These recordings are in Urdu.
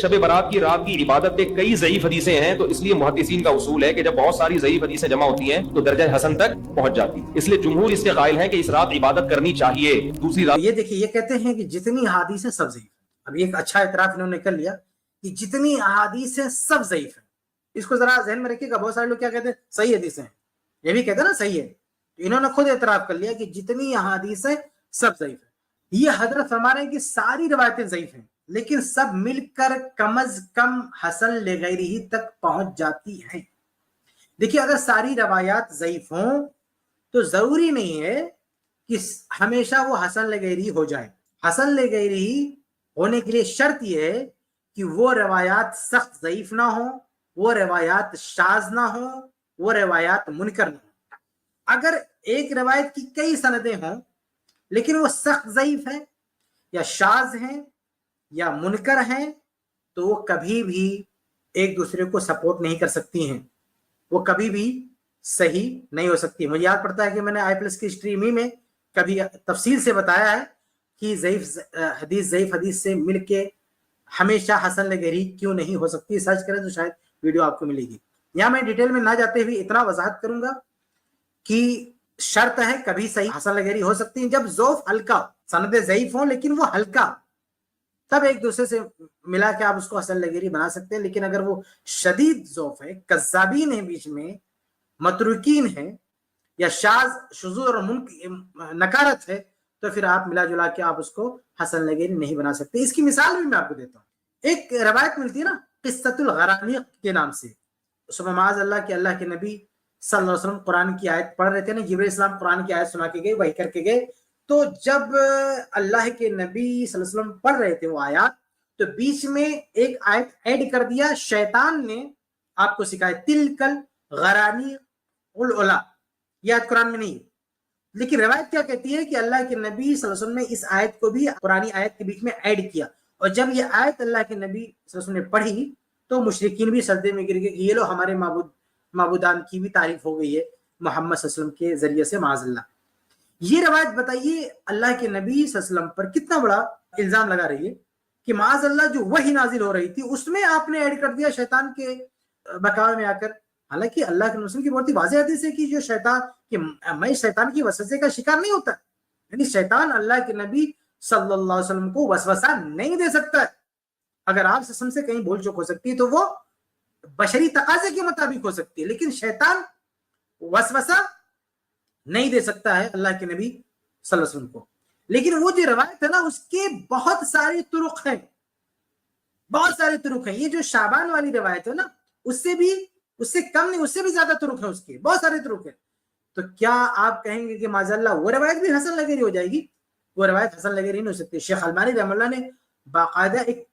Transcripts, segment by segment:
شب برات کی رات کی عبادت پہ کئی ضعیف حدیثیں ہیں، تو اس لیے محدثین کا اصول ہے کہ جب بہت ساری ضعیف حدیثیں جمع ہوتی ہیں تو درجہ حسن تک پہنچ جاتی ہے. اس لیے جمہور اس کے قائل ہیں کہ اس رات عبادت کرنی چاہیے. دوسری رات یہ دیکھیے، یہ کہتے ہیں کہ جتنی احادیث ہیں سب ضعیف. اب یہ ایک اچھا اعتراف انہوں نے کر لیا کہ جتنی احادیث ہیں سب ضعیف ہیں. اس کو ذرا ذہن میں رکھیے گا. بہت سارے لوگ کیا کہتے ہیں؟ صحیح حدیثیں ہیں. یہ بھی کہتے ہیں نا صحیح ہے. تو انہوں نے خود اعتراف کر لیا کہ جتنی احادیث ہیں سب ضعیف ہیں. یہ حضرت فرما رہے ہیں کہ ساری روایتیں ضعیف ہیں، لیکن سب مل کر کم از کم حسن لغیرہ تک پہنچ جاتی ہیں. دیکھیے، اگر ساری روایات ضعیف ہوں تو ضروری نہیں ہے کہ ہمیشہ وہ حسن لغیرہ ہو جائے. حسن لغیرہ ہونے کے لیے شرط یہ ہے کہ وہ روایات سخت ضعیف نہ ہوں، وہ روایات شاذ نہ ہوں، وہ روایات منکر نہ ہوں. اگر ایک روایت کی کئی سندیں ہوں لیکن وہ سخت ضعیف ہیں یا شاذ ہیں یا منکر ہیں تو وہ کبھی بھی ایک دوسرے کو سپورٹ نہیں کر سکتی ہیں، وہ کبھی بھی صحیح نہیں ہو سکتی. مجھے یاد پڑتا ہے کہ میں نے آئی پلس کی اسٹریم میں کبھی تفصیل سے بتایا ہے کہ ضعیف حدیث سے مل کے ہمیشہ حسن لغیرہ کیوں نہیں ہو سکتی. سرچ کریں تو شاید ویڈیو آپ کو ملے گی. یہاں میں ڈیٹیل میں نہ جاتے ہوئے اتنا وضاحت کروں گا کہ شرط ہے کبھی صحیح حسن لغیرہ ہو سکتی ہیں جب ضعف ہلکا، سندیں ضعیف ہوں لیکن وہ ہلکا، تب ایک دوسرے سے ملا کے آپ اس کو حسن لغیرہ بنا سکتے ہیں. لیکن اگر وہ شدید ضعف ہے، کذابین ہیں بیچ میں، متروکین ہیں، یا شاذ شذوذ اور نکارت ہے، تو پھر آپ ملا جلا کے آپ اس کو حسن لغیرہ نہیں بنا سکتے. اس کی مثال بھی میں آپ کو دیتا ہوں. ایک روایت ملتی ہے نا قصۃ الغرانیق کے نام سے. صبح معاذ اللہ کہ اللہ کے نبی صلی اللہ علیہ وسلم قرآن کی آیت پڑھ رہے تھے نا، جبرائیل السلام قرآن کی آیت سنا کے گئے، وحی کر کے گئے. تو جب اللہ کے نبی صلی اللہ علیہ وسلم پڑھ رہے تھے وہ آیات، تو بیچ میں ایک آیت ایڈ کر دیا. شیطان نے آپ کو سکھایا تلکل غرانی العلا. یہ آیت قرآن میں نہیں ہے، لیکن روایت کیا کہتی ہے کہ اللہ کے نبی صلی اللہ علیہ وسلم نے اس آیت کو بھی قرآنی آیت کے بیچ میں ایڈ کیا. اور جب یہ آیت اللہ کے نبی صلی اللہ علیہ وسلم نے پڑھی تو مشرکین بھی سجدے میں گر گئے کہ یہ لو ہمارے معبودان کی بھی تعریف ہو گئی ہے محمد صلی اللہ علیہ وسلم کے ذریعے سے، معاذ اللہ. یہ روایت بتائیے اللہ کے نبی صلی اللہ علیہ وسلم پر کتنا بڑا الزام لگا رہی ہے کہ معاذ اللہ جو وحی نازل ہو رہی تھی اس میں آپ نے ایڈ کر دیا شیطان کے بہکاوے میں آ کر. حالانکہ اللہ کے رسول کی بہت ہی واضح حدیث ہے کہ جو شیطان، کہ میں شیطان کی وسوسے کا شکار نہیں ہوتا. یعنی شیطان اللہ کے نبی صلی اللہ علیہ وسلم کو وسوسہ نہیں دے سکتا. اگر آپ سے کہیں بھول چوک ہو سکتی ہے تو وہ بشری تقاضے کے مطابق ہو سکتی ہے، لیکن شیطان وسوسہ نہیں دے سکتا ہے اللہ کے نبی صلی اللہ علیہ وسلم کو. لیکن وہ جو روایت ہے نا اس کے بہت سارے طرق ہیں، بہت سارے طرق ہیں. یہ جو شعبان والی روایت ہے نا اس سے کم نہیں، اس سے بھی زیادہ طرق ہیں، اس کے بہت سارے طرق ہیں. تو کیا آپ کہیں گے کہ معاذ اللہ وہ روایت بھی حسن لغیرہ ہو جائے گی؟ وہ روایت حسن لغیرہ نہیں ہو سکتی. شیخ البانی رحمہ اللہ نے باقاعدہ ایک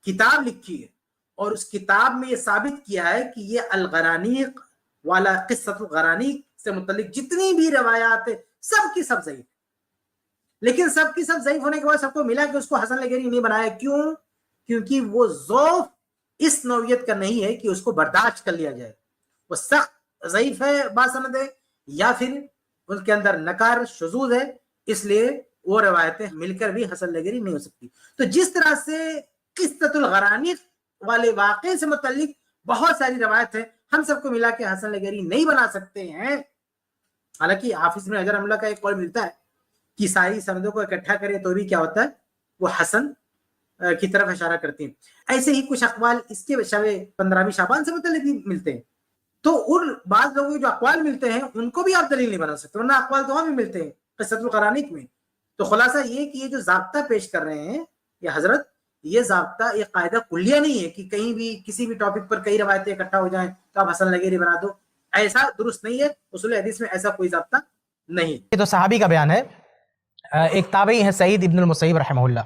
کتاب لکھی ہے اور اس کتاب میں یہ ثابت کیا ہے کہ یہ الغرانیق والا قصۃ الغرانیق سے متعلق جتنی بھی روایات ہیں سب کی سب ضعیف. لیکن سب کی سب ضعیف ہونے کے بعد سب کو ملا کہ اس کو حسن لغیرہ نہیں بنایا. کیوں؟ کیونکہ وہ ضعف اس نوعیت کا نہیں ہے کہ اس کو برداشت کر لیا جائے. وہ سخت ضعیف ہے باسند ہے یا پھر ان کے اندر نکار شذوذ ہے، اس لیے وہ روایتیں مل کر بھی حسن لغیرہ نہیں ہو سکتی. تو جس طرح سے قصۃ الغرانیق والے واقعے سے متعلق بہت ساری روایت ہیں، ہم سب کو ملا کے حسن لغیرہ نہیں بنا سکتے ہیں. حالانکہ حافظ بن حجر اللہ کا ایک قول ملتا ہے کہ ساری سندوں کو اکٹھا کرے تو بھی کیا ہوتا ہے، وہ حسن کی طرف اشارہ کرتی ہیں. ایسے ہی کچھ اقوال اس کے شب 15ویں شعبان سے متعلق بھی ملتے ہیں. تو ان بعض لوگوں جو اقوال ملتے ہیں ان کو بھی آپ دلیل نہیں بنا سکتے، ورنہ اقوال تو وہاں بھی ملتے ہیں قصۃ الغرانیق میں. تو خلاصہ یہ کہ یہ جو ضابطہ پیش کر رہے ہیں یہ حضرت، یہ ضابطہ ایک قاعدہ کلیہ نہیں ہے کہ کہیں بھی کسی بھی ٹاپک پر کئی روایتیں اکٹھا ہو جائیں تو آپ حسن لغیرہ بنا دو. ایسا درست نہیں ہے، اصول حدیث میں ایسا کوئی ضابطہ نہیں. یہ تو صحابی کا بیان ہے. ایک تابعی ہے سعید ابن المسیب رحمہ اللہ،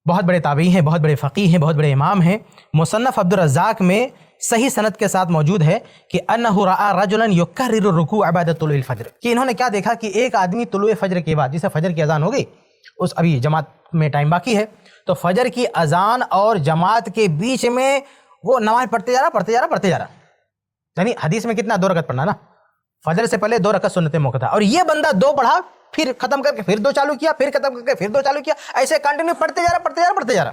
بہت بڑے تابعی ہیں، بہت بڑے فقیہ ہیں، بہت بڑے امام ہیں. مصنف عبد الرزاق میں صحیح سند کے ساتھ موجود ہے کہ انہ رأى رجلا یکرر الرکوع بعد طلوع الفجر، کہ انہوں نے کیا دیکھا کہ ایک آدمی طلوع فجر کے بعد، جسے فجر کی اذان ہو گئی، اس ابھی جماعت میں ٹائم باقی ہے، تو فجر کی اذان اور جماعت کے بیچ میں وہ نماز پڑھتے جا رہا. یعنی حدیث میں کتنا 2 رکعت پڑھنا نا، فجر سے پہلے 2 رکعت سنت موقع تھا، اور یہ بندہ 2 پڑھا، پھر ختم کر کے پھر 2 چالو کیا، پھر ختم کر کے پھر 2 چالو کیا، ایسے کنٹینیو پڑھتے جا رہا.